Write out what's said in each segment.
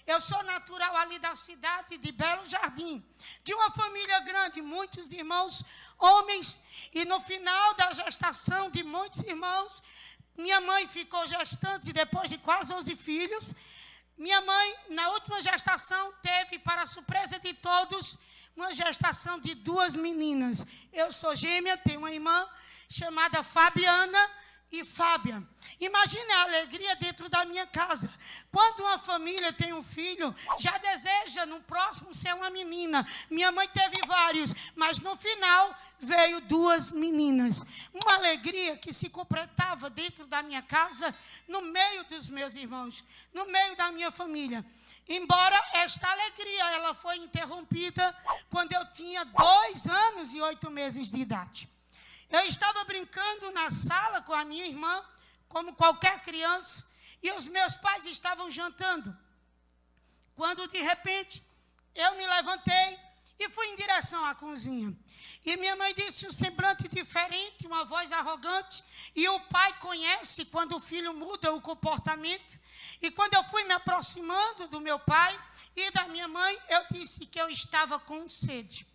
Eu sou natural ali da cidade de Belo Jardim, de uma família grande, muitos irmãos, homens, e no final da gestação de muitos irmãos, minha mãe ficou gestante depois de quase 11 filhos. Minha mãe, na última gestação, teve, para surpresa de todos, uma gestação de 2 meninas. Eu sou gêmea, tenho uma irmã chamada Fabiana e Fábia. Imagine a alegria dentro da minha casa. Quando uma família tem um filho, já deseja no próximo ser uma menina. Minha mãe teve vários, mas no final veio 2 meninas. Uma alegria que se completava dentro da minha casa, no meio dos meus irmãos, no meio da minha família. Embora esta alegria ela foi interrompida quando eu tinha 2 anos e 8 meses de idade. Eu estava brincando na sala com a minha irmã, como qualquer criança, e os meus pais estavam jantando. Quando, de repente, eu me levantei e fui em direção à cozinha. E minha mãe disse um semblante diferente, uma voz arrogante, e o pai conhece quando o filho muda o comportamento. E quando eu fui me aproximando do meu pai e da minha mãe, eu disse que eu estava com sede.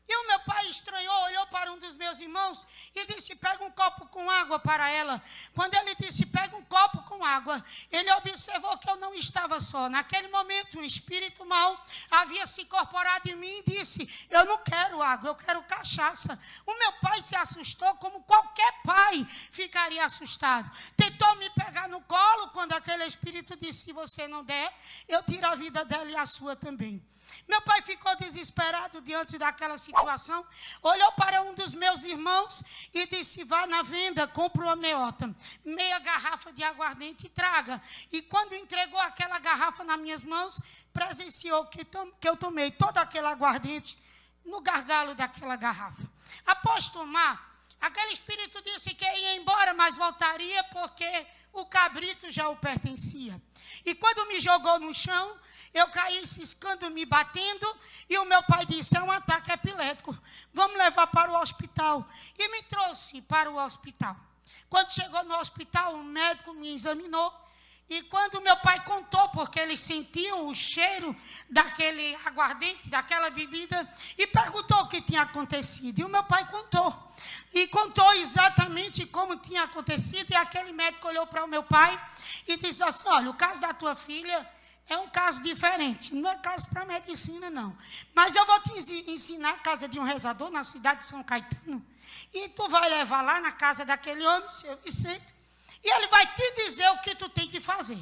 E o meu pai estranhou, olhou para um dos meus irmãos e disse, pega um copo com água para ela. Quando ele disse, pega um copo com água, ele observou que eu não estava só. Naquele momento, um espírito mau havia se incorporado em mim e disse, eu não quero água, eu quero cachaça. O meu pai se assustou, como qualquer pai ficaria assustado. Tentou me pegar no colo, quando aquele espírito disse, se você não der, eu tiro a vida dela e a sua também. Meu pai ficou desesperado diante daquela situação, olhou para um dos meus irmãos e disse, vá na venda, compra uma meota, meia garrafa de aguardente e traga. E quando entregou aquela garrafa nas minhas mãos, presenciou que eu tomei todo aquele aguardente no gargalo daquela garrafa. Após tomar, aquele espírito disse que ia embora, mas voltaria porque o cabrito já o pertencia. E quando me jogou no chão, eu caí ciscando, me batendo, e o meu pai disse, é um ataque epilético, vamos levar para o hospital. E me trouxe para o hospital. Quando chegou no hospital, o médico me examinou, e quando meu pai contou, porque ele sentiu o cheiro daquele aguardente, daquela bebida, e perguntou o que tinha acontecido. E o meu pai contou. E contou exatamente como tinha acontecido, e aquele médico olhou para o meu pai e disse assim, olha, o caso da tua filha é um caso diferente, não é caso para medicina, não. Mas eu vou te ensinar a casa de um rezador na cidade de São Caetano, e tu vai levar lá na casa daquele homem, seu Vicente, e ele vai te dizer o que tu tem que fazer.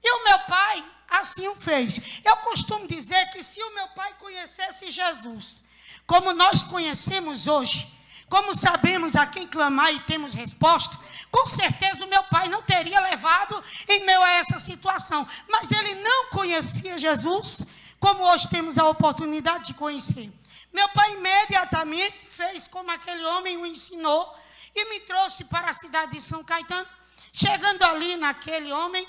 E o meu pai assim o fez. Eu costumo dizer que se o meu pai conhecesse Jesus, como nós conhecemos hoje, como sabemos a quem clamar e temos resposta, com certeza o meu pai não teria levado em meio a essa situação. Mas ele não conhecia Jesus, como hoje temos a oportunidade de conhecer. Meu pai imediatamente fez como aquele homem o ensinou e me trouxe para a cidade de São Caetano. Chegando ali naquele homem,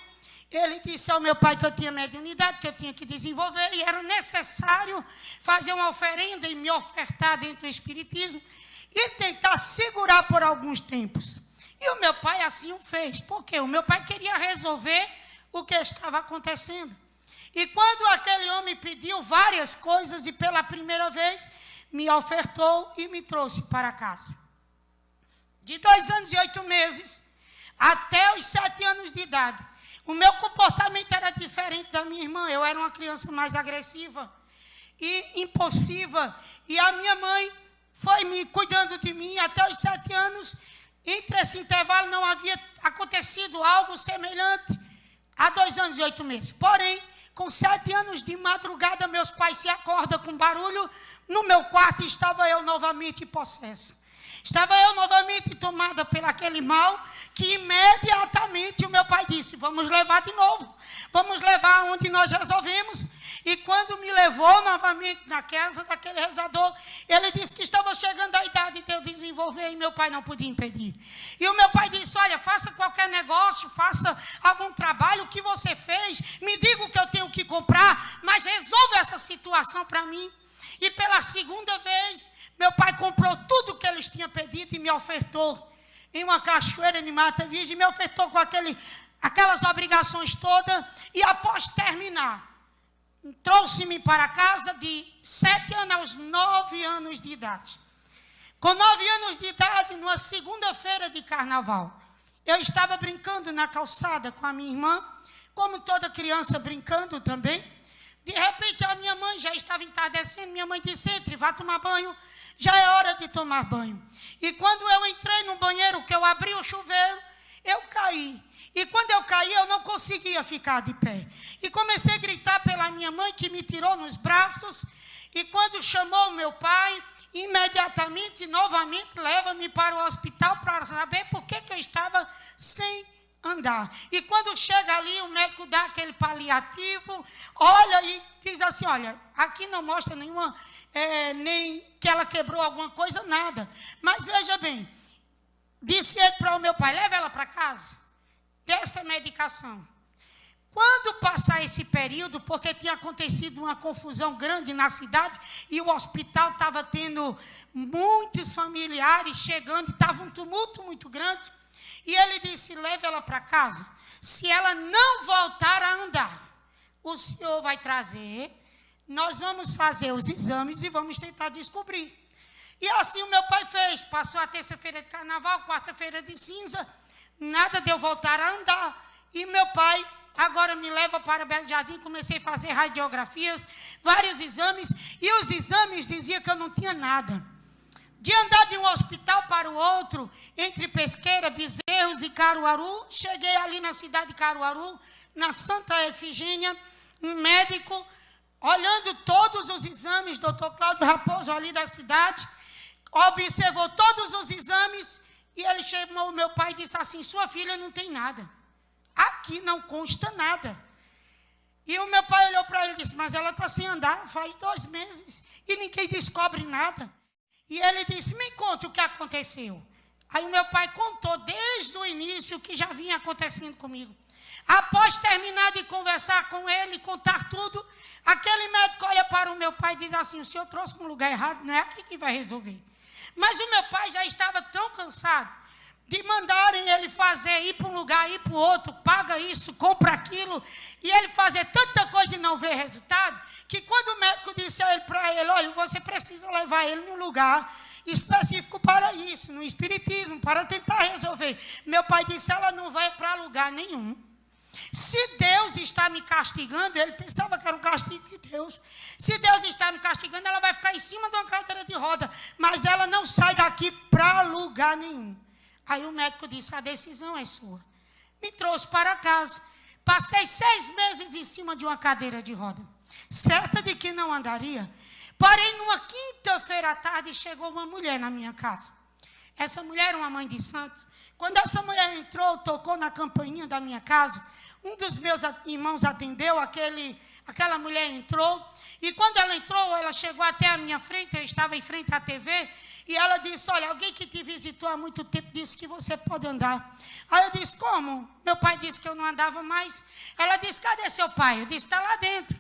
ele disse ao meu pai que eu tinha mediunidade, que eu tinha que desenvolver, e era necessário fazer uma oferenda e me ofertar dentro do espiritismo e tentar segurar por alguns tempos. E o meu pai assim o fez, porque o meu pai queria resolver o que estava acontecendo. E quando aquele homem pediu várias coisas e pela primeira vez me ofertou e me trouxe para casa. De 2 anos e 8 meses até os 7 anos de idade, o meu comportamento era diferente da minha irmã. Eu era uma criança mais agressiva e impulsiva. E a minha mãe foi me cuidando de mim até os 7 anos. Entre esse intervalo não havia acontecido algo semelhante há 2 anos e 8 meses. Porém, com 7 anos de madrugada, meus pais se acordam com barulho. No meu quarto estava eu novamente possessa. Estava eu novamente tomada por aquele mal, que imediatamente o meu pai disse, vamos levar de novo. Vamos levar onde nós resolvemos. E quando me levou novamente na casa daquele rezador, ele disse que estava chegando a idade de eu desenvolver e meu pai não podia impedir. E o meu pai disse, olha, faça qualquer negócio, faça algum trabalho, o que você fez, me diga o que eu tenho que comprar, mas resolva essa situação para mim. E pela segunda vez, meu pai comprou tudo o que eles tinham pedido e me ofertou em uma cachoeira de Mata Virgem, me ofertou com aquelas obrigações todas, e após terminar, trouxe-me para casa de 7 anos aos 9 anos de idade. Com 9 anos de idade, numa segunda-feira de carnaval, eu estava brincando na calçada com a minha irmã, como toda criança brincando também. De repente, a minha mãe já estava entardecendo, minha mãe disse, entre, vá tomar banho, já é hora de tomar banho. E quando eu entrei no banheiro, que eu abri o chuveiro, eu caí. E quando eu caí, eu não conseguia ficar de pé. E comecei a gritar pela minha mãe, que me tirou nos braços. E quando chamou o meu pai, imediatamente, novamente, leva-me para o hospital para saber por que eu estava sem andar. E quando chega ali, o médico dá aquele paliativo, olha e diz assim, olha, aqui não mostra nenhuma, nem que ela quebrou alguma coisa, nada. Mas veja bem, disse ele para o meu pai, leva ela para casa, dê essa medicação. Quando passar esse período, porque tinha acontecido uma confusão grande na cidade, e o hospital estava tendo muitos familiares chegando, estava um tumulto muito grande, e ele disse, leve ela para casa. Se ela não voltar a andar, o senhor vai trazer, nós vamos fazer os exames e vamos tentar descobrir. E assim o meu pai fez, passou a terça-feira de carnaval, quarta-feira de cinza, nada de eu voltar a andar. E meu pai agora me leva para Belo Jardim, comecei a fazer radiografias, vários exames, e os exames diziam que eu não tinha nada. De andar de um hospital para o outro, entre Pesqueira, Bezerros e Caruaru, cheguei ali na cidade de Caruaru, na Santa Efigênia, um médico, olhando todos os exames, doutor Cláudio Raposo, ali da cidade, observou todos os exames, e ele chamou o meu pai e disse assim, sua filha não tem nada. Aqui não consta nada. E o meu pai olhou para ele e disse, mas ela está sem andar faz 2 meses, e ninguém descobre nada. E ele disse, me conta o que aconteceu. Aí o meu pai contou desde o início o que já vinha acontecendo comigo. Após terminar de conversar com ele, contar tudo, aquele médico olha para o meu pai e diz assim, o senhor trouxe no lugar errado, não é aqui que vai resolver. Mas o meu pai já estava tão cansado de mandarem ele fazer, ir para um lugar, ir para o outro, paga isso, compra aquilo, e ele fazer tanta coisa e não ver resultado, que quando o médico disse para ele, olha, você precisa levar ele num lugar específico para isso, no espiritismo, para tentar resolver. Meu pai disse, ela não vai para lugar nenhum. Se Deus está me castigando, ele pensava que era um castigo de Deus. Se Deus está me castigando, ela vai ficar em cima de uma cadeira de roda, mas ela não sai daqui para lugar nenhum. Aí o médico disse, a decisão é sua. Me trouxe para casa. Passei 6 meses em cima de uma cadeira de roda, certa de que não andaria. Porém, numa quinta-feira à tarde, chegou uma mulher na minha casa. Essa mulher era uma mãe de santo. Quando essa mulher entrou, tocou na campainha da minha casa, um dos meus irmãos atendeu, aquela mulher entrou, e quando ela entrou, ela chegou até a minha frente, eu estava em frente à TV, e ela disse, olha, alguém que te visitou há muito tempo disse que você pode andar. Aí eu disse, como? Meu pai disse que eu não andava mais. Ela disse, cadê seu pai? Eu disse, está lá dentro.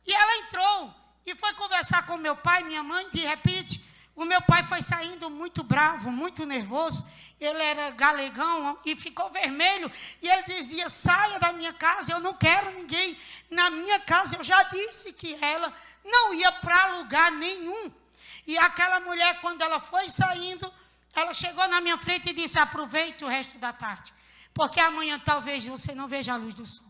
E ela entrou e foi conversar com meu pai, minha mãe. De repente, o meu pai foi saindo muito bravo, muito nervoso. Ele era galegão e ficou vermelho. E ele dizia, saia da minha casa, eu não quero ninguém na minha casa. Eu já disse que ela não ia para lugar nenhum. E aquela mulher, quando ela foi saindo, ela chegou na minha frente e disse, aproveite o resto da tarde, porque amanhã talvez você não veja a luz do sol.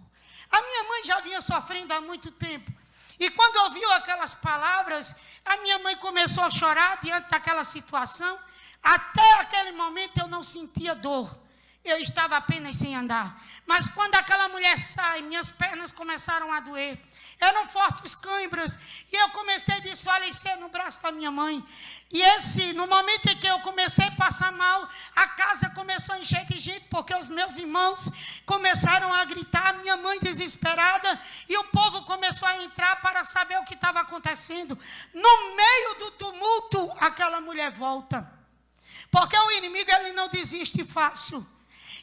A minha mãe já vinha sofrendo há muito tempo. E quando ouviu aquelas palavras, a minha mãe começou a chorar diante daquela situação. Até aquele momento eu não sentia dor. Eu estava apenas sem andar. Mas quando aquela mulher sai, minhas pernas começaram a doer. Eram fortes câimbras. E eu comecei a desfalecer no braço da minha mãe. E no momento em que eu comecei a passar mal, a casa começou a encher de gente, porque os meus irmãos começaram a gritar, minha mãe desesperada, e o povo começou a entrar para saber o que estava acontecendo. No meio do tumulto, aquela mulher volta. Porque o inimigo, ele não desiste fácil.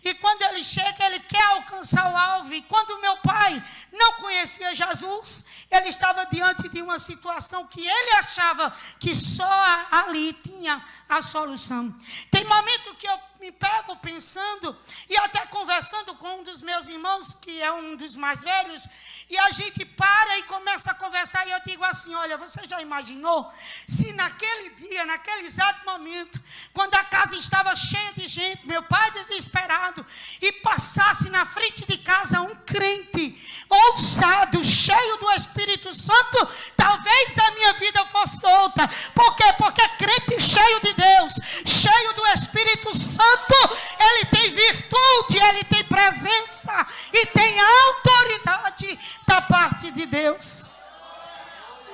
E quando ele chega, ele quer alcançar o alvo. E quando meu pai não conhecia Jesus, ele estava diante de uma situação que ele achava que só ali tinha a solução. Tem momento que eu me pego pensando e até conversando com um dos meus irmãos, que é um dos mais velhos, e a gente para e começa começa a conversar e eu digo assim, olha, você já imaginou se naquele dia, naquele exato momento, quando a casa estava cheia de gente, meu pai desesperado, e passasse na frente de casa um crente ousado, cheio do Espírito Santo, talvez a minha vida fosse outra. Por quê? Porque crente cheio de Deus, cheio do Espírito Santo, ele tem virtude, ele tem presença e tem autoridade da parte de Deus.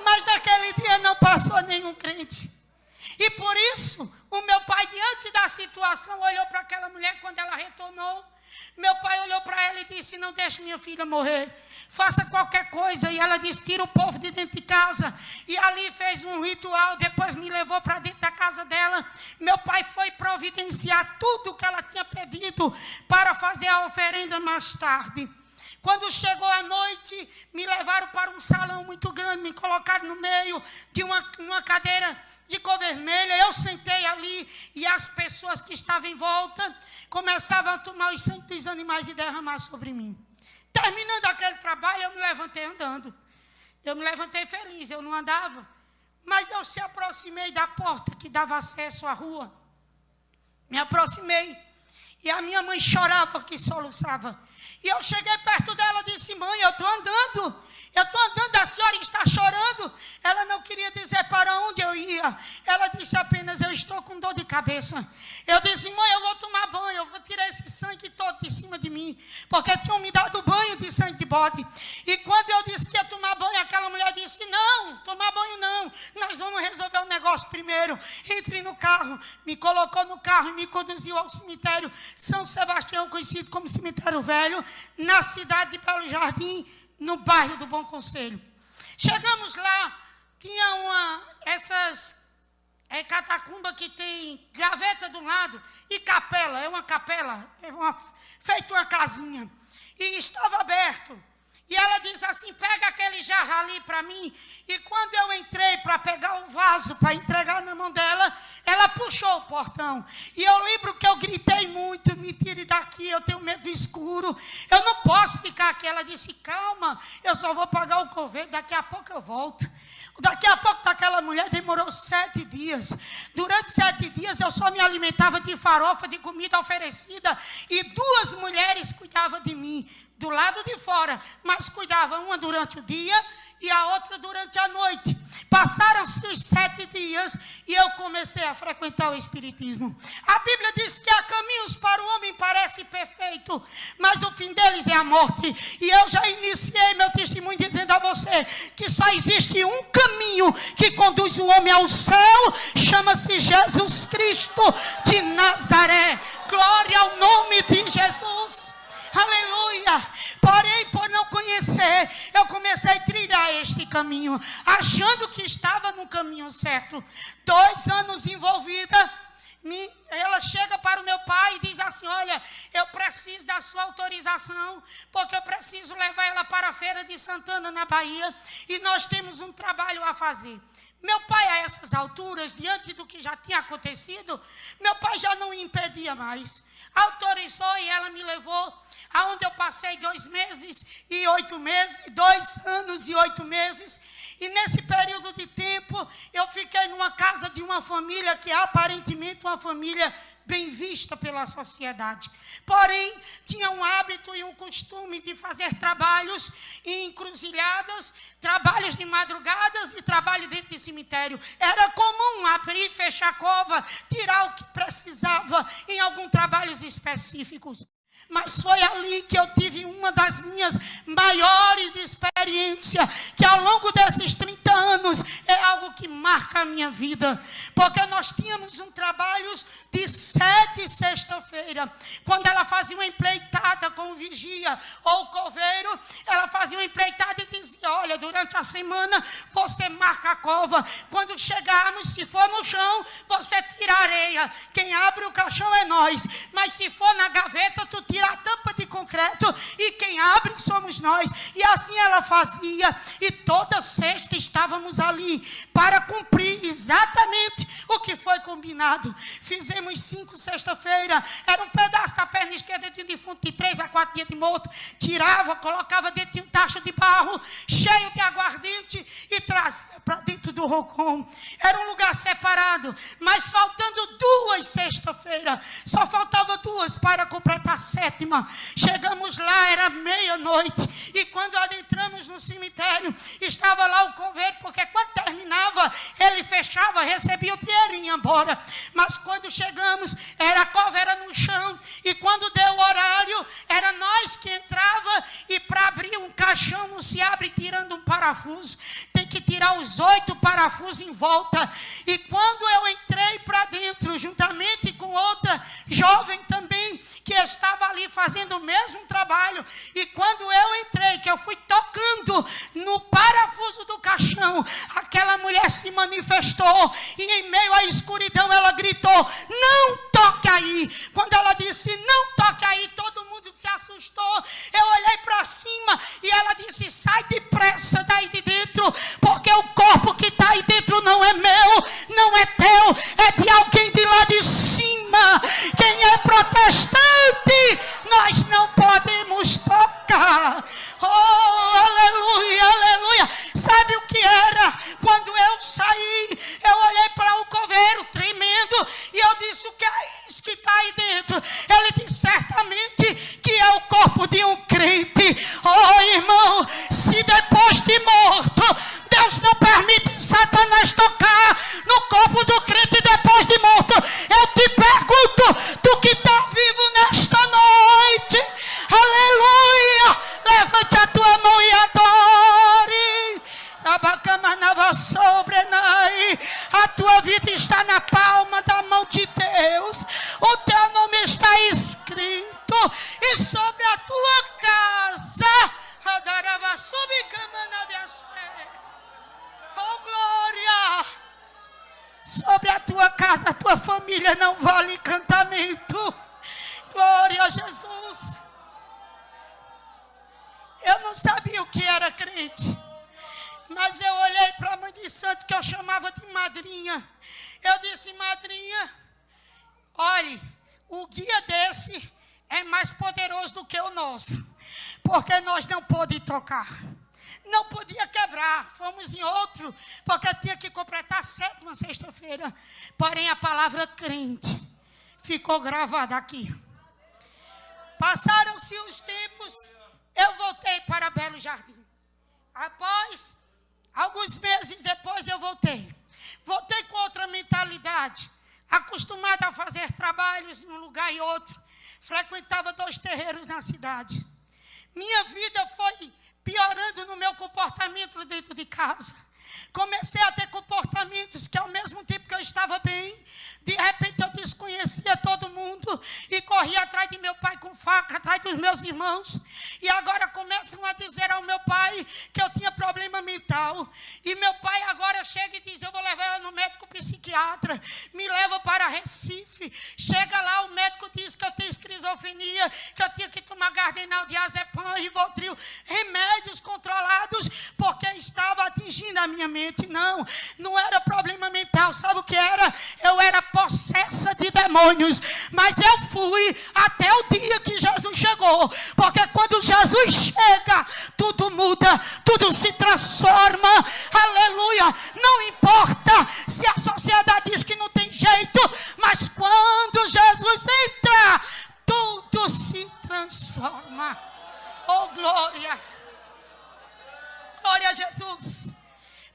Mas naquele dia não passou nenhum crente. E por isso, o meu pai, diante da situação, olhou para aquela mulher quando ela retornou. Meu pai olhou para ela e disse, não deixe minha filha morrer, faça qualquer coisa. E ela disse, tira o povo de dentro de casa. E ali fez um ritual, depois me levou para dentro da casa dela. Meu pai foi providenciar tudo o que ela tinha pedido para fazer a oferenda mais tarde. Quando chegou a noite, me levaram para um salão muito grande, me colocaram no meio de uma cadeira de cor vermelha. Eu sentei ali e as pessoas que estavam em volta começavam a tomar os sangue dos animais e derramar sobre mim. Terminando aquele trabalho, eu me levantei andando. Eu me levantei feliz, eu não andava. Mas eu se aproximei da porta que dava acesso à rua. Me aproximei. E a minha mãe chorava, que soluçava. E eu cheguei perto dela e disse, mãe, eu estou andando, a senhora está chorando. Ela não queria dizer para onde eu ia. Ela disse apenas, eu estou com dor de cabeça. Eu disse, mãe, eu vou tomar banho, eu vou tirar esse sangue todo de cima de mim, porque tinham me dado banho de sangue de bode. E quando eu disse que ia tomar banho, aquela mulher disse, não, tomar banho não, nós vamos resolver o negócio primeiro. Entre no carro, me colocou no carro e me conduziu ao cemitério São Sebastião, conhecido como Cemitério Velho, na cidade de Belo Jardim, no bairro do Bom Conselho. Chegamos lá, tinha essas catacumba que tem gaveta do lado e capela, feito uma casinha. E estava aberto. E ela disse assim, pega aquele jarro ali para mim. E quando eu entrei para pegar o vaso, para entregar na mão dela, ela puxou o portão. E eu lembro que eu gritei muito, me tire daqui, eu tenho medo do escuro. Eu não posso ficar aqui. Ela disse, calma, eu só vou pagar o coveiro, daqui a pouco eu volto. Daqui a pouco daquela mulher demorou 7 dias. Durante 7 dias eu só me alimentava de farofa, de comida oferecida. E 2 mulheres cuidavam de mim, do lado de fora. Mas cuidavam, uma durante o dia e a outra durante a noite. Passaram-se os 7 dias e eu comecei a frequentar o Espiritismo. A Bíblia diz que há caminhos para o homem parece perfeito, mas o fim deles é a morte. E eu já iniciei meu testemunho dizendo a você que só existe um caminho que conduz o homem ao céu, chama-se Jesus Cristo de Nazaré. Glória ao nome de Jesus. Aleluia. Porém, por não conhecer, eu comecei a trilhar este caminho, achando que estava no caminho certo. 2 anos envolvida, ela chega para o meu pai e diz assim, olha, eu preciso da sua autorização, porque eu preciso levar ela para a Feira de Santana, na Bahia, e nós temos um trabalho a fazer. Meu pai, a essas alturas, diante do que já tinha acontecido, meu pai já não impedia mais. Autorizou e ela me levou aonde eu passei 2 meses e 8 meses, 2 anos e 8 meses. E nesse período de tempo, eu fiquei numa casa de uma família que é aparentemente uma família bem vista pela sociedade. Porém, tinha um hábito e um costume de fazer trabalhos em encruzilhadas, trabalhos de madrugadas e trabalho dentro de cemitério. Era comum abrir, fechar a cova, tirar o que precisava em alguns trabalhos específicos. Mas foi ali que eu tive uma das minhas maiores experiências, que ao longo desses 30 anos é algo que marca a minha vida. Porque nós tínhamos um trabalho de 7 sexta-feira. Quando ela fazia uma empreitada com o vigia ou o coveiro, ela fazia uma empreitada e dizia, olha, durante a semana você marca a cova. Quando chegarmos, se for no chão, você tira a areia. Quem abre o caixão é nós. Mas se for na gaveta, tu tira a tampa de concreto e quem abre somos nós. E assim ela fazia, e toda sexta estávamos ali para cumprir exatamente o que foi combinado. Fizemos 5 sexta-feira, era um pedaço da perna esquerda de um defunto de 3 a 4 dias de morto, tirava, colocava dentro de um tacho de barro cheio de aguardente trazia para dentro do Rocon. Era um lugar separado, mas faltando 2 sexta-feira, só faltava 2 para completar a 7ª. Chegamos lá, era meia-noite, e quando adentramos no cemitério, estava lá o coveiro, porque quando terminava, ele fechava, recebia o dinheirinho embora. Mas quando chegamos, era a coveira no chão, e quando deu o horário, era nós que entrava, e para abrir um caixão não se abre tirando um parafuso, tem que tirar os 8 parafusos em volta. E quando eu entrei para dentro, juntamente com outra jovem também, que estava ali fazendo o mesmo trabalho, e quando eu entrei, que eu fui tocando no parafuso do caixão, aquela mulher se manifestou, e em meio à escuridão ela gritou: não toque aí. Quando ela disse não toque aí, todo mundo se assustou. Eu olhei para cima e ela disse: sai depressa daí de dentro, porque o corpo que está aí dentro não é meu, não é teu, é de alguém de lá de cima. Quem é protestante, nós não podemos tocar. Oh, aleluia, aleluia. Sabe o que era? Quando eu saí, eu olhei para o coveiro tremendo, e eu disse: o que é isso que está aí dentro? Ele disse: certamente que é o corpo de um crente. Oh, irmão, se depois de morto, Deus não permite Satanás tocar no corpo do crente depois de morto, eu te pergunto, tu que está vivo nesta noite, aleluia, levante a tua mão e adore. A tua vida está na palma da mão de Deus, o teu nome está escrito, e sobre a tua casa, oh glória, sobre a tua casa, a tua família não vale encantamento. Glória a Jesus. Eu não sabia o que era crente, mas eu olhei para a mãe de santo, que eu chamava de madrinha. Eu disse: madrinha, olhe, o guia desse é mais poderoso do que o nosso, porque nós não podíamos tocar, não podia quebrar. Fomos em outro, porque tinha que completar a 7ª sexta-feira. Porém, a palavra crente ficou gravada aqui. Passaram-se os tempos, eu voltei para Belo Jardim. Após alguns meses depois, eu voltei com outra mentalidade, acostumada a fazer trabalhos num lugar e outro. Frequentava 2 terreiros na cidade. Minha vida foi piorando no meu comportamento dentro de casa. Comecei a ter comportamentos que, ao mesmo tempo que eu estava bem, de repente eu desconhecia todo mundo e corria atrás de meu pai com faca, atrás dos meus irmãos. E agora começam a dizer ao meu pai que eu tinha problema mental. E meu pai agora chega e diz: eu vou levar ela no médico psiquiatra. Me leva para Recife. Chega lá, o médico diz que eu tenho esquizofrenia, que eu tinha que tomar Gardenal, diazepam, Rivotril, remédios controlados, porque estava atingindo a minha mente. Não era problema mental. Sabe o que era? Eu era possessa de demônios. Mas eu fui até o dia que Jesus chegou, porque quando Jesus chega, tudo muda, tudo se transforma. Aleluia. Não importa se a sociedade diz que não tem jeito, mas quando Jesus entra, tudo se transforma. Oh glória, glória a Jesus.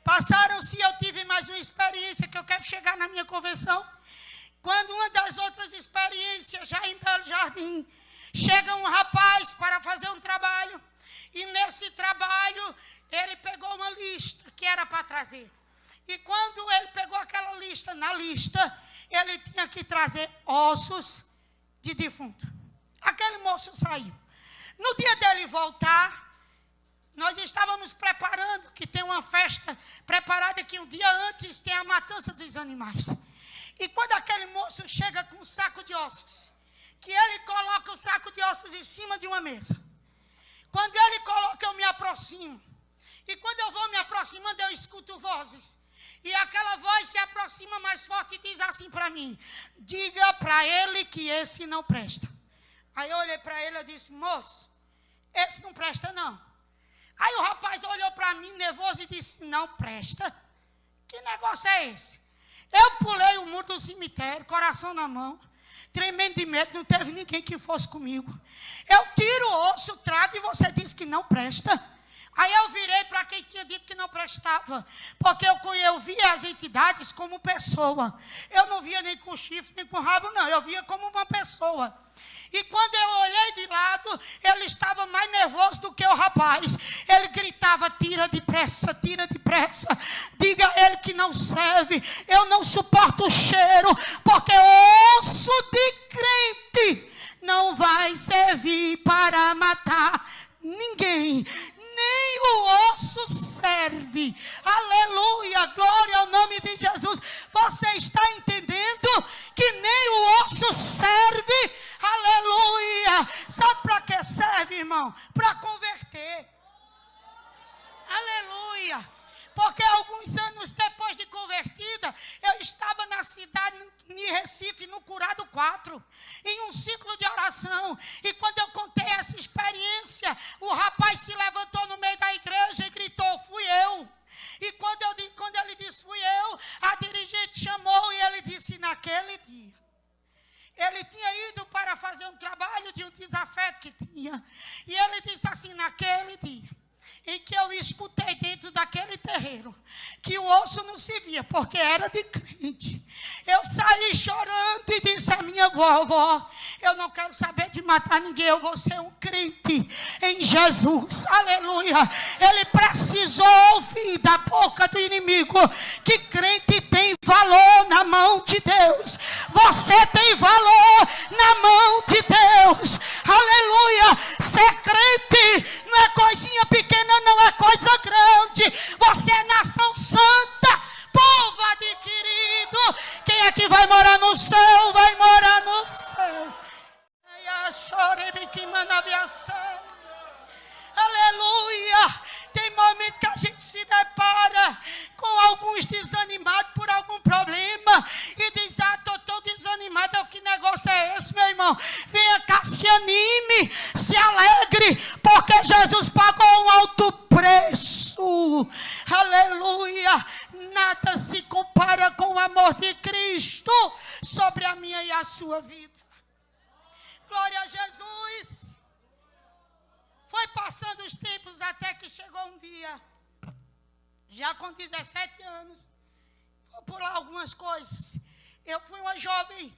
Passaram-se, eu tive mais uma experiência que eu quero chegar na minha convenção. Quando uma das outras experiências, já em Belo Jardim, chega um rapaz para fazer um trabalho, e nesse trabalho ele pegou uma lista que era para trazer. E quando ele pegou aquela lista, na lista ele tinha que trazer ossos de defunto. Aquele moço saiu. No dia dele voltar, nós estávamos preparando, que tem uma festa preparada que um dia antes tem a matança dos animais. E quando aquele moço chega com um saco de ossos, que ele coloca o saco de ossos em cima de uma mesa. Quando ele coloca, eu me aproximo. E quando eu vou me aproximando, eu escuto vozes. E aquela voz se aproxima mais forte e diz assim para mim: diga para ele que esse não presta. Aí eu olhei para ele e disse: moço, esse não presta não. Aí o rapaz olhou para mim nervoso e disse, não presta. Que negócio é esse? Eu pulei o muro do cemitério, coração na mão, tremendo de medo, não teve ninguém que fosse comigo. Eu tiro o osso, trago e você diz que não presta. Aí eu virei para quem tinha dito que não prestava, porque eu via as entidades como pessoa. Eu não via nem com chifre, nem com rabo, não. Eu via como uma pessoa. E quando eu olhei de lado, ele estava mais nervoso do que o rapaz. Ele gritava, tira depressa, diga a ele que não serve. Eu não suporto o cheiro, porque osso de crente não vai servir para matar ninguém. Nem o osso serve. Aleluia, glória ao nome de Jesus. Você está entendendo que nem o osso serve? Aleluia. Sabe para que serve, irmão? Para converter. Aleluia. Porque alguns anos depois de convertida, eu estava na cidade de Recife, no Curado 4, em um ciclo de oração. E quando eu contei essa experiência, o rapaz se levantou no meio da igreja e gritou, fui eu. E quando ele disse, fui eu, a dirigente chamou e ele disse, naquele dia. Ele tinha ido para fazer um trabalho de um desafeto que tinha. E ele disse assim, naquele dia, em que eu escutei dentro daquele terreiro, que o osso não se via, porque era de crente. Eu saí chorando e disse à minha vovó, eu não quero saber de matar ninguém, eu vou ser um crente em Jesus. Aleluia. Ele precisou ouvir da boca do inimigo que crente tem valor na mão de Deus. Você tem valor na mão de Deus. Aleluia. Ser crente não é coisinha pequena, não é coisa grande. Você é nação santa, povo adquirido. Quem é que vai morar no céu? Vai morar no céu. Aleluia. Tem momento que a gente se depara com alguns desanimados por algum problema e diz, estou tão desanimado, que negócio é esse, meu irmão? Venha cá, se anime, se alegre, porque Jesus pagou um alto preço. Aleluia. Nada se compara com o amor de Cristo sobre a minha e a sua vida. Glória a Jesus. Foi passando os tempos até que chegou um dia, já com 17 anos, vou pular algumas coisas. Eu fui uma jovem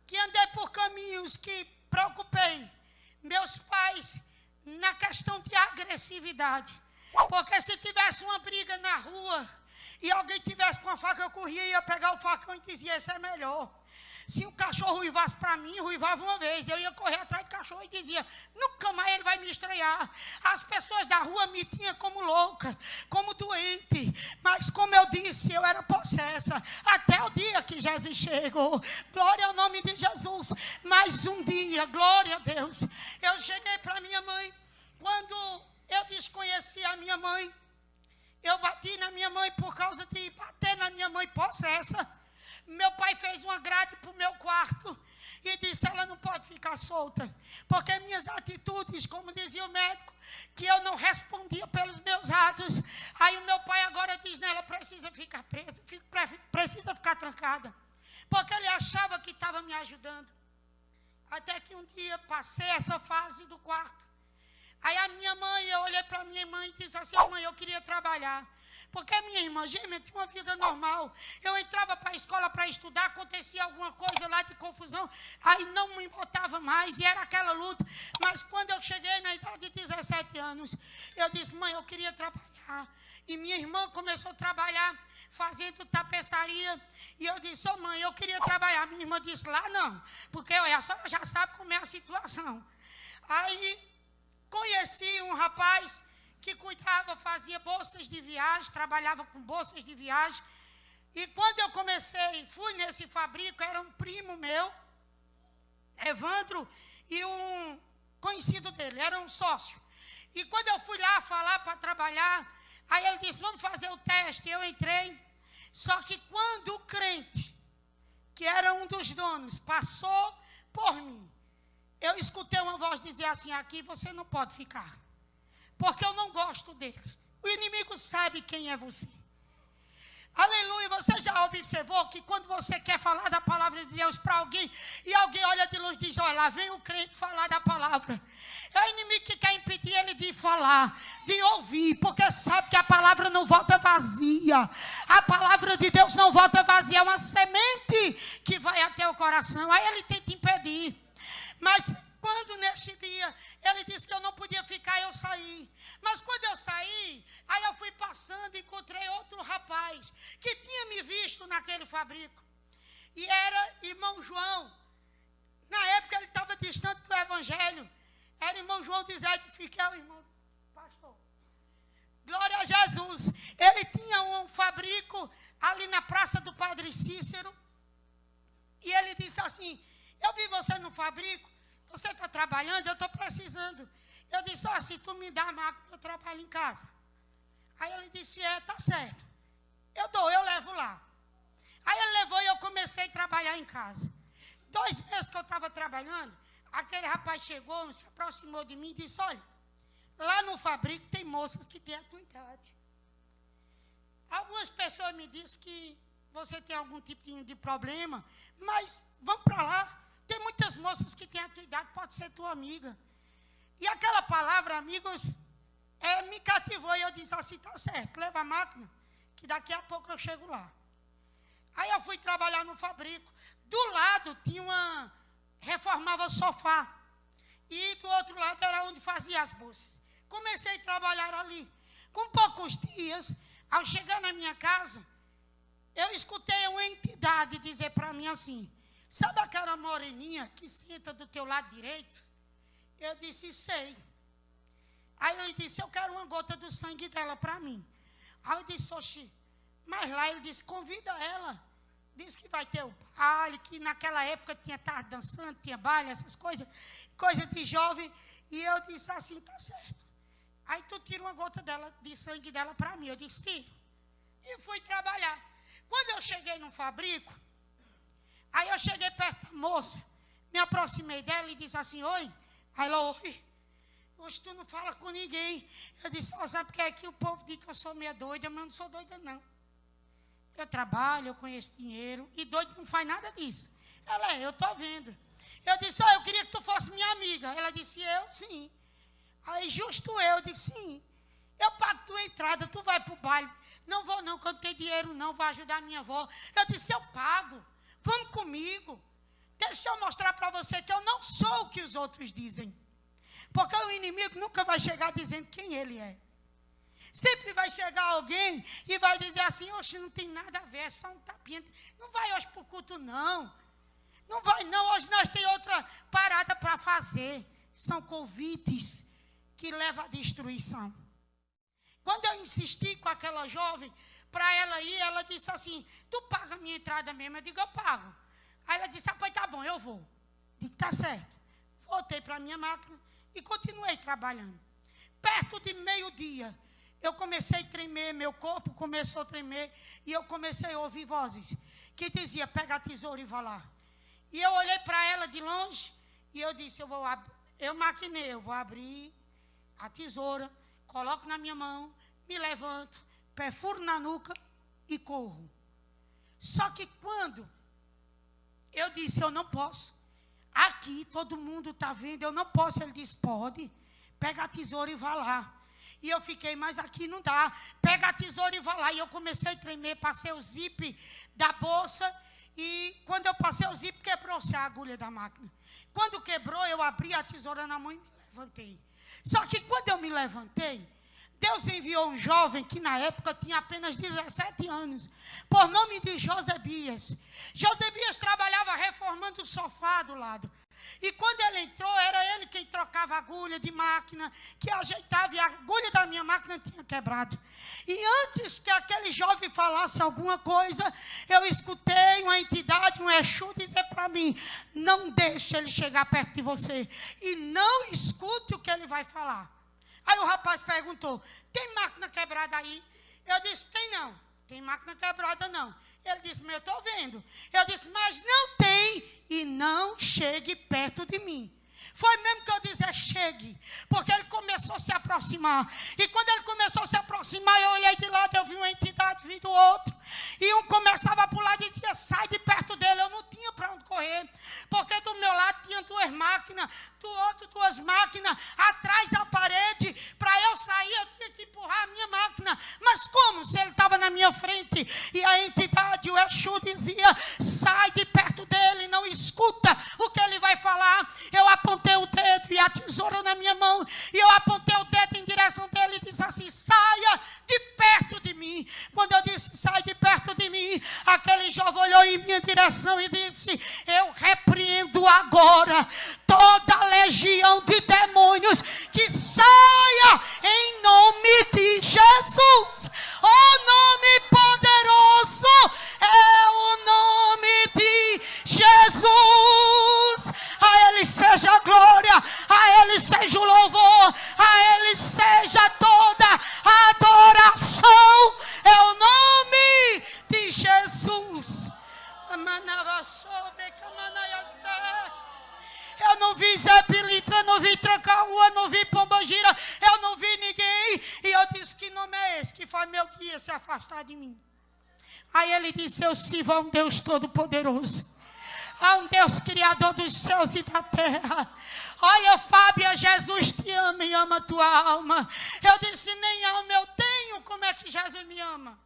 que andei por caminhos que preocupei meus pais na questão de agressividade. Porque se tivesse uma briga na rua e alguém tivesse com a faca, eu corria e ia pegar o facão e dizia, esse é melhor. Se o cachorro ruivasse para mim, ruivava uma vez. Eu ia correr atrás do cachorro e dizia, nunca mais ele vai me estranhar. As pessoas da rua me tinham como louca, como doente. Mas como eu disse, eu era possessa. Até o dia que Jesus chegou. Glória ao nome de Jesus. Mais um dia, glória a Deus. Eu cheguei para minha mãe. Quando eu desconheci a minha mãe, eu bati na minha mãe por causa de bater na minha mãe possessa. Meu pai fez uma grade para o meu quarto e disse, ela não pode ficar solta. Porque minhas atitudes, como dizia o médico, que eu não respondia pelos meus atos. Aí o meu pai agora diz, não, ela precisa ficar presa, precisa ficar trancada. Porque ele achava que estava me ajudando. Até que um dia passei essa fase do quarto. Aí a minha mãe, eu olhei para a minha mãe e disse assim, mãe, eu queria trabalhar. Porque a minha irmã gêmea tinha uma vida normal. Eu entrava para a escola para estudar, acontecia alguma coisa lá de confusão, aí não me botava mais, e era aquela luta. Mas quando eu cheguei na idade de 17 anos, eu disse, mãe, eu queria trabalhar. E minha irmã começou a trabalhar, fazendo tapeçaria. E eu disse, mãe, eu queria trabalhar. Minha irmã disse, lá não, porque a senhora já sabe como é a situação. Aí conheci um rapaz que cuidava, fazia bolsas de viagem, trabalhava com bolsas de viagem. E quando eu comecei, fui nesse fabrico, era um primo meu, Evandro, e um conhecido dele, era um sócio. E quando eu fui lá falar para trabalhar, aí ele disse, vamos fazer o teste. Eu entrei, só que quando o crente, que era um dos donos, passou por mim, eu escutei uma voz dizer assim, aqui você não pode ficar. porque eu não gosto dele. O inimigo sabe quem é você. Aleluia, você já observou que quando você quer falar da palavra de Deus para alguém, e alguém olha de longe e diz, olha, lá vem o crente falar da palavra. É o inimigo que quer impedir ele de falar, de ouvir, porque sabe que a palavra não volta vazia. A palavra de Deus não volta vazia, é uma semente que vai até o coração. Aí ele tenta impedir. Mas quando neste dia ele disse que eu não podia ficar, eu saí. Mas quando eu saí, aí eu fui passando e encontrei outro rapaz que tinha me visto naquele fabrico. E era irmão João. Na época ele estava distante do evangelho. Era irmão João de Zé de Fiquel, irmão pastor. Glória a Jesus. Ele tinha um fabrico ali na praça do Padre Cícero. E ele disse assim, eu vi você no fabrico. Você está trabalhando? Eu estou precisando. Eu disse, se tu me dá a máquina, eu trabalho em casa. Aí ele disse, tá certo. Eu dou, eu levo lá. Aí ele levou e eu comecei a trabalhar em casa. 2 meses que eu estava trabalhando, aquele rapaz chegou, se aproximou de mim e disse, olha, lá no fabrico tem moças que têm a tua idade. Algumas pessoas me dizem que você tem algum tipo de problema, mas vamos para lá. Tem muitas moças que têm a tua idade, pode ser tua amiga. E aquela palavra, amigos, me cativou. E eu disse assim, tá certo, leva a máquina, que daqui a pouco eu chego lá. Aí eu fui trabalhar no fabrico. Do lado tinha reformava sofá. E do outro lado era onde fazia as bolsas. Comecei a trabalhar ali. Com poucos dias, ao chegar na minha casa, eu escutei uma entidade dizer para mim assim, sabe aquela moreninha que senta do teu lado direito? Eu disse, sei. Aí ele disse, eu quero uma gota do sangue dela para mim. Aí eu disse, oxi, mas lá ele disse, convida ela. Diz que vai ter o baile, que naquela época tinha tarde dançando, tinha baile, essas coisas, coisa de jovem. E eu disse assim, tá certo. Aí tu tira uma gota dela, de sangue dela para mim. Eu disse, tiro. E fui trabalhar. Quando eu cheguei no fabrico, aí eu cheguei perto da moça, me aproximei dela e disse assim, oi. Aí ela, oi. Hoje tu não fala com ninguém. Eu disse, sabe porque aqui o povo diz que eu sou meia doida, mas eu não sou doida não. Eu trabalho, eu conheço dinheiro, e doido não faz nada disso. Ela, eu estou vendo. Eu disse, eu queria que tu fosse minha amiga. Ela disse, eu, sim. Aí justo eu disse, sim. Eu pago tua entrada, tu vai para o baile. Não vou não, quando tem dinheiro não, vou ajudar a minha avó. Eu disse, eu pago. Vamos comigo. Deixa eu mostrar para você que eu não sou o que os outros dizem. Porque o inimigo nunca vai chegar dizendo quem ele é. Sempre vai chegar alguém e vai dizer assim, oxe, não tem nada a ver, é só um tapinha. Não vai hoje para o culto, não. Não vai não, hoje nós temos outra parada para fazer. São convites que levam à destruição. Quando eu insisti com aquela jovem, para ela ir, ela disse assim, tu paga a minha entrada mesmo? Eu digo, eu pago. Aí ela disse, pois tá bom, eu vou. Digo, tá certo. Voltei para a minha máquina e continuei trabalhando. Perto de meio-dia, eu comecei a tremer, meu corpo começou a tremer, e eu comecei a ouvir vozes que dizia, pega a tesoura e vá lá. E eu olhei para ela de longe, e eu disse, eu maquinei, eu vou abrir a tesoura, coloco na minha mão, me levanto, perfuro na nuca e corro. Só que quando eu disse, eu não posso, aqui todo mundo está vendo, eu não posso, ele disse, pode, pega a tesoura e vá lá. E eu fiquei, mas aqui não dá. Pega a tesoura e vá lá. E eu comecei a tremer, passei o zip da bolsa. E quando eu passei o zip, quebrou-se a agulha da máquina. Quando quebrou, eu abri a tesoura na mão e me levantei. Só que quando eu me levantei, Deus enviou um jovem que na época tinha apenas 17 anos, por nome de Josebias. Josebias trabalhava reformando o sofá do lado. E quando ele entrou, era ele quem trocava a agulha de máquina, que ajeitava, e a agulha da minha máquina tinha quebrado. E antes que aquele jovem falasse alguma coisa, eu escutei uma entidade, um Exu, dizer para mim, não deixe ele chegar perto de você, e não escute o que ele vai falar. Aí o rapaz perguntou, tem máquina quebrada aí? Eu disse, tem não, tem máquina quebrada não. Ele disse, mas eu estou vendo. Eu disse, mas não tem e não chegue perto de mim. Foi mesmo que eu disse, chegue. Porque ele começou a se aproximar. E quando ele começou a se aproximar, eu olhei de lado, eu vi uma entidade vindo do outro. E um começava a pular e dizia, sai de perto dele. Eu não tinha para onde correr. Porque do meu lado tinha 2 máquinas, do outro 2 máquinas. Atrás a parede, para eu sair eu tinha que empurrar a minha máquina. Mas como? Se ele estava na minha frente. E a entidade, o Exu dizia, sai de perto dele, não escuta o que ele vai falar. Eu apontei o dedo e a tesoura na minha mão. E eu apontei o dedo em direção dele e disse assim, saia de perto de mim. Quando eu disse, sai de perto de mim, aquele jovem olhou em minha direção e disse, eu repreendo agora toda a legião de demônios que saia em nome de Jesus. O nome poderoso é o nome de Jesus. A Ele seja a glória, a Ele seja o louvor, a Ele seja toda a adoração. É o nome de Jesus. Eu não vi Zé Pilintra, não vi Tranca-Rua, não vi Pombogira, eu não vi ninguém. E eu disse, que nome é esse que faz meu guia se afastar de mim? Aí ele disse, eu sirvo a um Deus Todo-Poderoso, a um Deus Criador dos céus e da terra. Olha, Fábia, Jesus te ama e ama a tua alma. Eu disse, nem alma eu tenho, como é que Jesus me ama?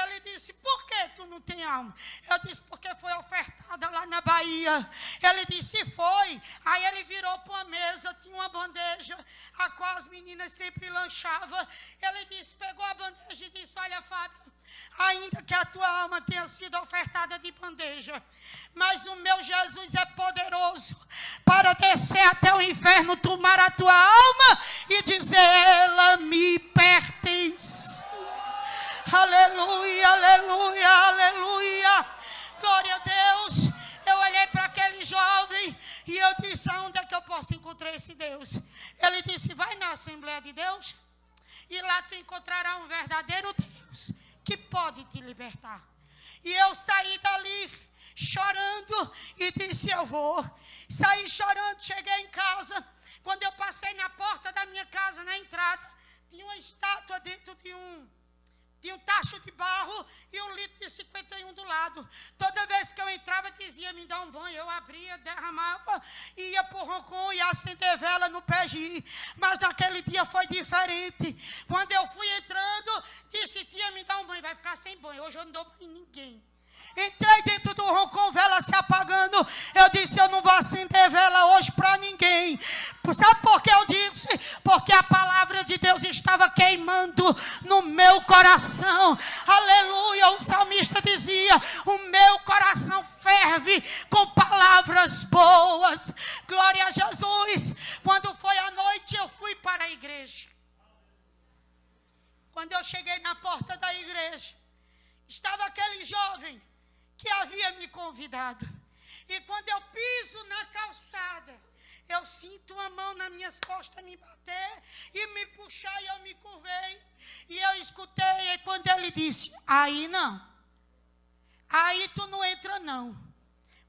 Ele disse, por que tu não tem alma? Eu disse, porque foi ofertada lá na Bahia. Ele disse, foi. Aí ele virou para uma mesa, tinha uma bandeja, a qual as meninas sempre lanchavam. Ele disse, pegou a bandeja e disse, olha, Fábio, ainda que a tua alma tenha sido ofertada de bandeja, mas o meu Jesus é poderoso para descer até o inferno, tomar a tua alma e dizer, ela me pertence. Aleluia, aleluia, aleluia. Glória a Deus. Eu olhei para aquele jovem e eu disse, aonde é que eu posso encontrar esse Deus? Ele disse, vai na Assembleia de Deus e lá tu encontrarás um verdadeiro Deus que pode te libertar. E eu saí dali chorando e disse, eu vou. Saí chorando, cheguei em casa. Quando eu passei na porta da minha casa, na entrada, tinha uma estátua dentro de um tacho de barro e um litro de 51 do lado. Toda vez que eu entrava, dizia, me dá um banho. Eu abria, derramava, e ia para o roncon e acender vela no PG. Mas naquele dia foi diferente. Quando eu fui entrando, disse, tia, me dá um banho. Vai ficar sem banho. Hoje eu não dou banho em ninguém. Entrei dentro do roncon, vela se apagando. Eu disse, eu não vou acender vela hoje para ninguém. Sabe por que eu disse? Porque a palavra de Deus estava queimando no meu coração. Aleluia, o salmista dizia, o meu coração ferve com palavras boas. Glória a Jesus. Quando foi à noite, eu fui para a igreja. Quando eu cheguei na porta da igreja, estava aquele jovem que havia me convidado. E quando eu piso na calçada, eu sinto uma mão nas minhas costas me bater e me puxar, e eu me curvei. E eu escutei, e quando ele disse, aí não. Aí tu não entra não.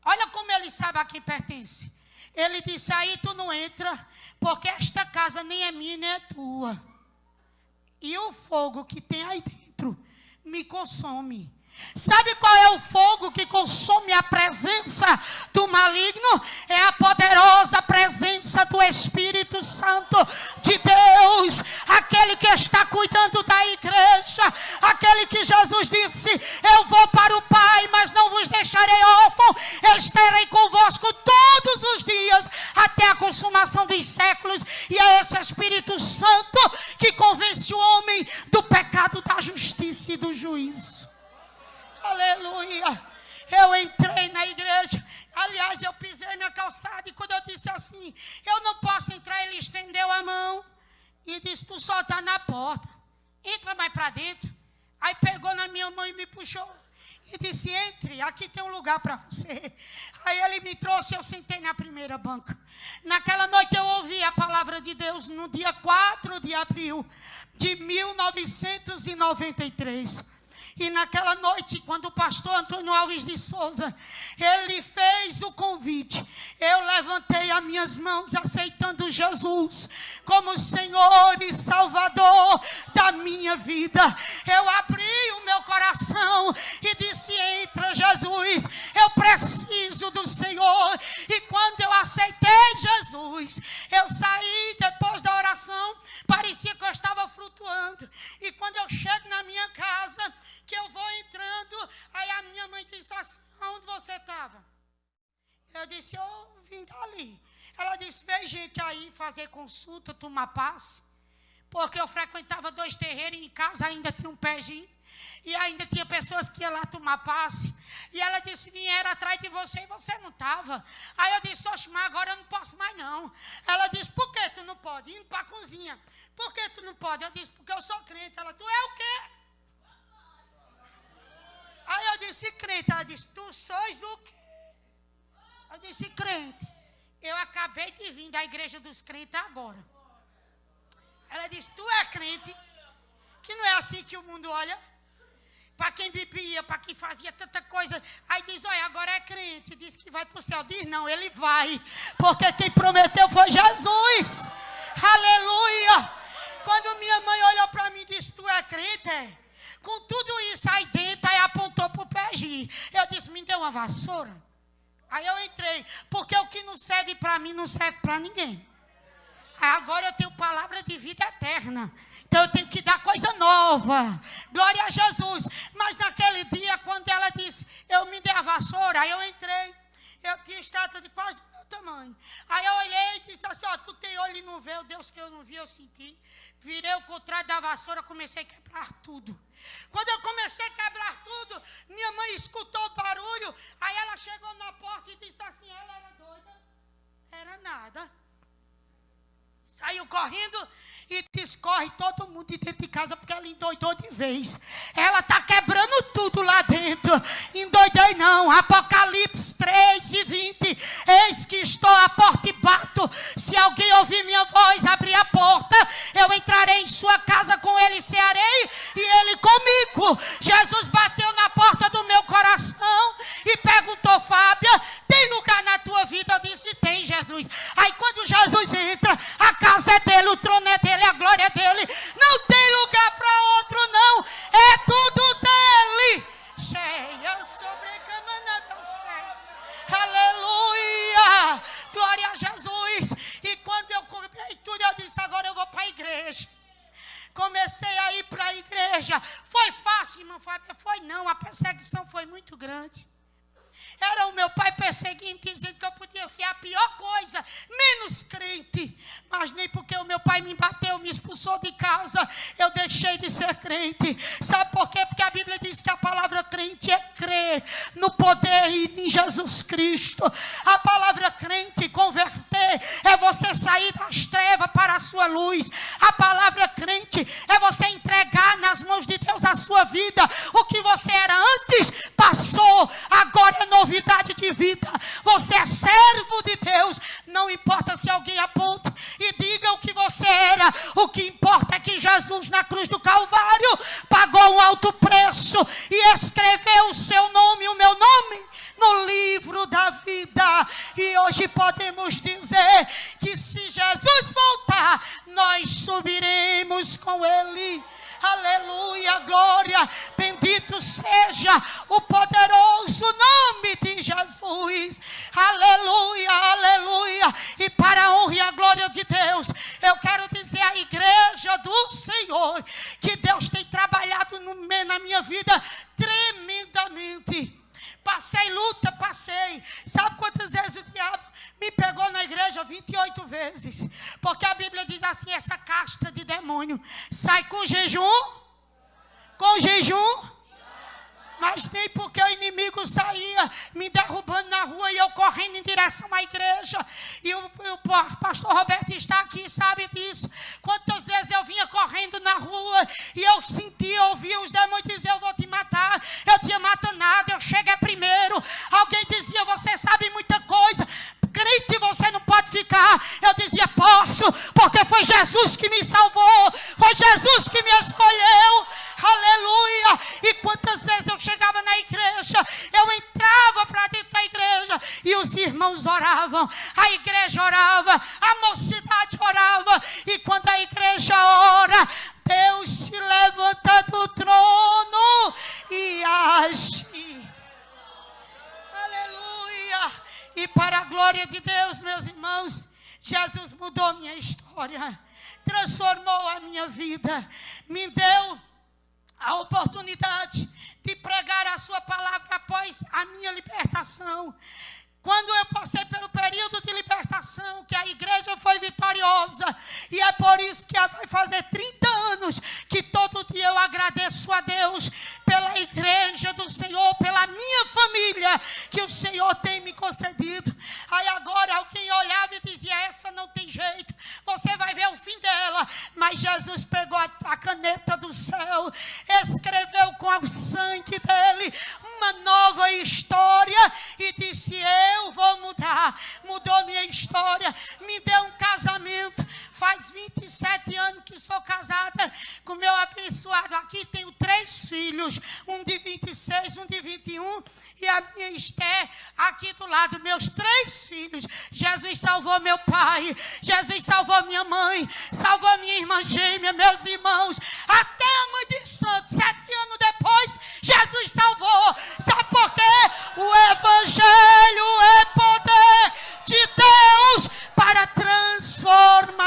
Olha como ele sabe a quem pertence. Ele disse, aí tu não entra, porque esta casa nem é minha, nem é tua. E o fogo que tem aí dentro me consome. Sabe qual é o fogo que consome a presença do maligno? É a poderosa presença do Espírito Santo de Deus. Aquele que está cuidando da igreja. Aquele que Jesus disse, eu vou para o Pai, mas não vos deixarei órfão. Eu estarei convosco todos os dias, até a consumação dos séculos. E é esse Espírito Santo que convence o homem do pecado, da justiça e do juízo. Aleluia. Eu entrei na igreja. Aliás, eu pisei na calçada. E quando eu disse assim, eu não posso entrar, ele estendeu a mão e disse, tu só está na porta, entra mais para dentro. Aí pegou na minha mão e me puxou e disse, entre, aqui tem um lugar para você. Aí ele me trouxe, eu sentei na primeira banca. Naquela noite eu ouvi a palavra de Deus no dia 4 de abril de 1993. E naquela noite, quando o pastor Antônio Alves de Souza, ele fez o convite, eu levantei as minhas mãos aceitando Jesus como Senhor e Salvador da minha vida. Eu abri o meu coração e disse: entra, Jesus, eu preciso do Senhor. E quando eu aceitei Jesus, eu saí depois da oração, parecia que eu estava flutuando. E quando eu chego na minha casa, que eu vou entrando, aí a minha mãe disse assim: aonde você estava? Eu disse: eu vim dali. Ela disse: veio gente aí fazer consulta, tomar passe, porque eu frequentava 2 terreiros e em casa ainda tinha um pezinho, e ainda tinha pessoas que iam lá tomar passe. E ela disse: vieram atrás de você e você não estava. Aí eu disse: oxe, mas agora eu não posso mais não. Ela disse: por que tu não pode? Indo para a cozinha. Por que tu não pode? Eu disse: porque eu sou crente. Ela: tu é o quê? Aí eu disse: crente. Ela disse: tu sois o quê? Eu disse: crente. Eu acabei de vir da igreja dos crentes agora. Ela disse: tu é crente? Que não é assim que o mundo olha? Para quem bebia, para quem fazia tanta coisa. Aí diz: olha, agora é crente. Diz que vai para o céu. Diz: não, ele vai. Porque quem prometeu foi Jesus. Aleluia. Quando minha mãe olhou para mim e disse: tu é crente? Com tudo isso aí dentro, aí apontou para o PG. Eu disse: me deu uma vassoura. Aí eu entrei. Porque o que não serve para mim, não serve para ninguém. Agora eu tenho palavra de vida eterna. Então eu tenho que dar coisa nova. Glória a Jesus. Mas naquele dia, quando ela disse: eu me dei a vassoura, aí eu entrei. Eu tinha estátua de quase do meu tamanho. Aí eu olhei e disse assim: ó, tu tem olho e não vê, o Deus que eu não vi, eu senti. Virei o contrário da vassoura, comecei a quebrar tudo. Quando eu comecei a quebrar tudo, minha mãe escutou o barulho. Aí ela chegou na porta e disse assim: ela era doida? Era nada. Saiu correndo e discorre todo mundo dentro de casa, porque ela endoidou de vez. Ela está quebrando tudo lá dentro. Endoidei não. Apocalipse 3:20. Eis que estou à porta e bato. Se alguém ouvir minha voz, abrir a porta, eu entrarei em sua casa, com ele cearei e ele comigo. Jesus bateu na porta do meu coração e perguntou: Fábia, tem lugar na tua vida? Eu disse: tem, Jesus. Aí quando Jesus entra, a casa é dele, o trono é dele, a glória é dele. Não tem lugar para outro, não. É tudo dele. Cheia sobre aleluia. Glória a Jesus. E quando eu comprei tudo, eu disse: agora eu vou para a igreja. Comecei a ir para a igreja. Foi fácil, irmão Fábio? Foi não. A perseguição foi muito grande. Era o meu pai perseguindo, dizendo que eu podia ser a pior coisa, menos crente. Mas nem porque o meu pai me bateu, me expulsou de casa, eu deixei de ser crente. Sabe por quê? Porque a Bíblia diz que a palavra crente é crer no poder e em Jesus Cristo. A palavra crente, converter, é você sair das trevas para a sua luz. A palavra crente é você entregar nas mãos de Deus a sua vida. O que você era antes, passou, agora é novidade de vida. Você é servo de Deus. Não importa se alguém aponta e diga o que você era. O que importa é que Jesus na cruz do Calvário pagou um alto preço e escreveu o seu nome, o meu nome, no livro da vida. E hoje podemos dizer que se Jesus voltar, nós subiremos com ele. Aleluia, glória, bendito seja o poderoso nome de Jesus. Aleluia, aleluia. E para a honra e a glória de Deus, eu quero dizer à igreja do Senhor que Deus tem trabalhado na minha vida tremendamente. Passei luta, passei. Sabe quantas vezes o diabo me pegou na igreja? 28 vezes. Porque a Bíblia diz assim: essa casta de demônio sai com jejum. Com jejum. Mas nem porque o inimigo saía me derrubando na rua e eu correndo em direção à igreja. E o pastor Roberto está aqui, sabe disso. Quantas vezes eu vinha correndo na rua e eu sentia, ouvia os demônios dizer: eu vou te matar. Eu dizia: mata nada, eu chego é primeiro. Alguém dizia: você sabe muita coisa, crente, você não pode ficar. Eu dizia: posso, porque foi Jesus que me salvou, foi Jesus que me escolheu. Aleluia. E quantas Muitas vezes eu chegava na igreja, eu entrava para dentro da igreja e os irmãos oravam, a igreja orava, a mocidade orava, e quando a igreja ora, Deus se levanta do trono e age. Aleluia! E para a glória de Deus, meus irmãos, Jesus mudou minha história, transformou a minha vida, me deu a oportunidade de pregar a sua palavra após a minha libertação. Quando eu passei pelo período de libertação, que a igreja foi vitoriosa, e é por isso que vai fazer 30 anos que todo dia eu agradeço a Deus pela igreja do Senhor, pela minha família, que o Senhor tem me concedido. Aí agora alguém olhava e dizia, essa não tem jeito, você vai ver o fim dela. Mas Jesus pegou a caneta do céu, escreveu com o sangue dele uma nova história e disse, eu vou mudar. Mudou minha história, me deu um casamento. Faz 27 anos que sou casada com meu abençoado aqui. Tenho 3 filhos, um de 26, um de 21 e a minha Esther aqui do lado. Meus 3 filhos. Jesus salvou meu pai, Jesus salvou minha mãe, salvou minha irmã gêmea, meus irmãos, até a mãe de santo. 7 anos depois, Jesus salvou. Sabe por quê? O Evangelho é poder de Deus para transformação.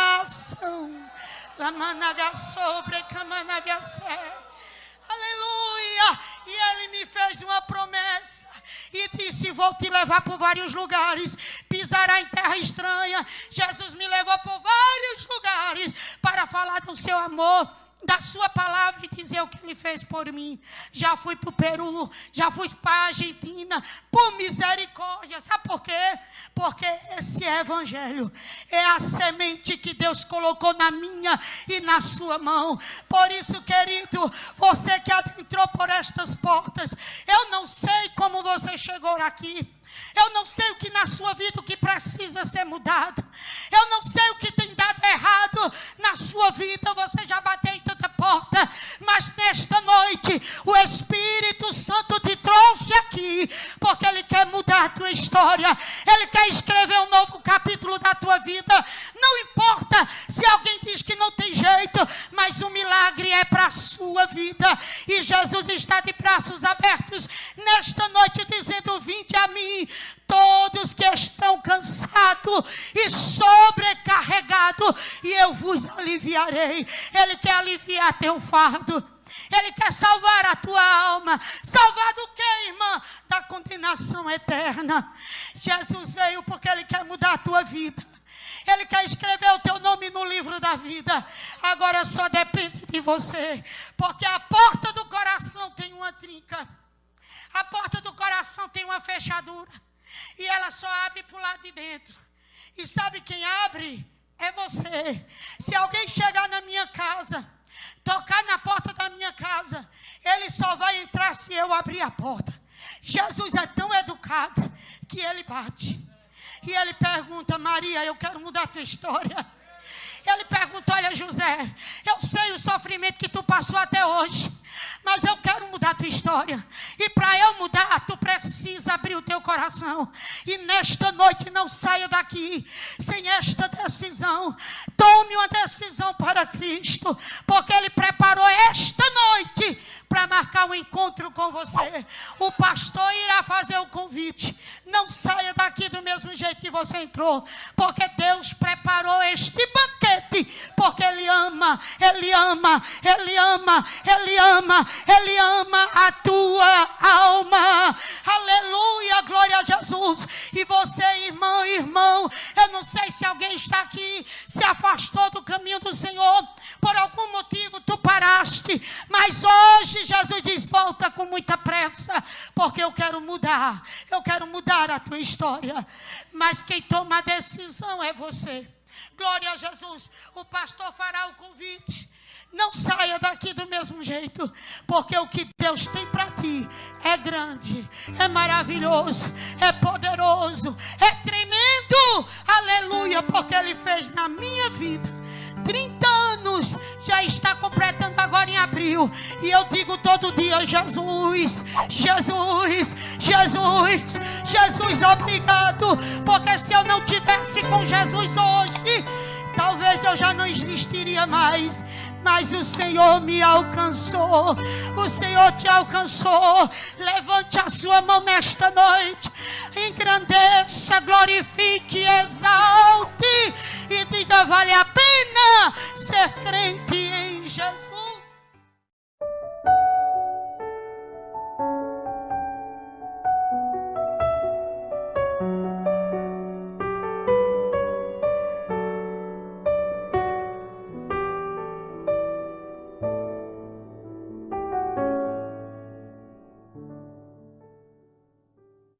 Aleluia! E ele me fez uma promessa e disse, vou te levar por vários lugares, pisará em terra estranha. Jesus me levou por vários lugares para falar do seu amor, da sua palavra e dizer o que ele fez por mim. Já fui para o Peru, já fui para a Argentina, por misericórdia. Sabe por quê? Porque esse evangelho é a semente que Deus colocou na minha e na sua mão. Por isso, querido, você que adentrou por estas portas, eu não sei como você chegou aqui. Eu não sei o que na sua vida o que precisa ser mudado. Eu não sei o que tem dado errado na sua vida. Você já bateu em tanta porta, mas nesta noite o Espírito Santo te trouxe aqui porque Ele quer mudar a tua história. Ele quer escrever um novo capítulo da tua vida. Não importa se alguém diz que não tem jeito, mas o milagre é para a sua vida. E Jesus está de braços abertos nesta noite dizendo, vinde a mim, todos que estão cansados e sobrecarregados, e eu vos aliviarei. Ele quer aliviar teu fardo. Ele quer salvar a tua alma. Salvar do quê, irmã? Da condenação eterna. Jesus veio porque Ele quer mudar a tua vida. Ele quer escrever o teu nome no livro da vida. Agora só depende de você, porque a porta do coração tem uma trinca. A porta do coração tem uma fechadura. E ela só abre para o lado de dentro. E sabe quem abre? É você. Se alguém chegar na minha casa, tocar na porta da minha casa, ele só vai entrar se eu abrir a porta. Jesus é tão educado que ele bate. E ele pergunta, Maria, eu quero mudar a tua história. Ele pergunta, olha José, eu sei o sofrimento que tu passou até hoje, mas eu quero mudar a tua história. E para eu mudar, tu precisa abrir o teu coração. E nesta noite não saia daqui sem esta decisão. Tome uma decisão para Cristo, porque Ele preparou esta noite para marcar um encontro com você. O pastor irá fazer o convite. Não saia daqui do mesmo jeito que você entrou, porque Deus preparou este banquete, porque Ele ama, Ele ama, Ele ama, Ele ama, Ele ama a tua alma. Aleluia, glória a Jesus. E você, irmã, irmão, eu não sei se alguém está aqui, se afastou do caminho do Senhor, por algum motivo tu paraste, mas hoje Jesus diz, volta com muita pressa, porque eu quero mudar a tua história. Mas quem toma a decisão é você. Glória a Jesus. O pastor fará o convite. Não saia daqui do mesmo jeito, porque o que Deus tem para ti é grande, é maravilhoso, é poderoso, é tremendo. Aleluia, porque Ele fez na minha vida, 30 anos, já está completando agora em abril. E eu digo todo dia: Jesus, Jesus, Jesus, Jesus, obrigado. Porque se eu não tivesse com Jesus hoje, talvez eu já não existiria mais. Mas o Senhor me alcançou. O Senhor te alcançou. Levante a sua mão nesta noite. Engrandeça, glorifique, exalte